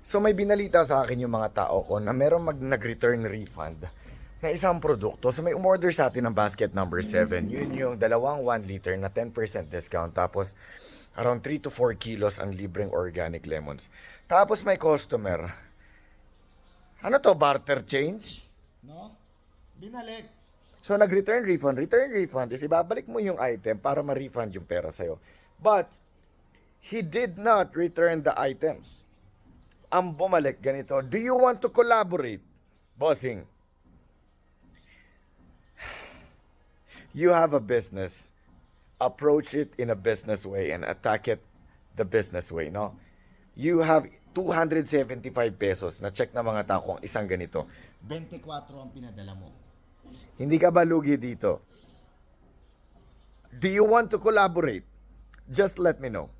So may binalita sa akin yung mga tao ko na meron nag-return refund na isang produkto. So may umorder sa atin ng basket number 7. Yun yung dalawang 1 liter na 10% discount. Tapos around 3 to 4 kilos ang libreng organic lemons. Tapos may customer. Ano to, barter change? No? Binalik. So nag-return refund. Return refund is ibabalik mo yung item para ma-refund yung pera sa'yo. But he did not return the items. Ang bumalik ganito, do you want to collaborate? Bossing, you have a business. Approach it in a business way and attack it the business way, no? You have 275 pesos na check na mga tao kung isang ganito. 24 ang pinadala mo. Hindi ka ba lugi dito? Do you want to collaborate? Just let me know.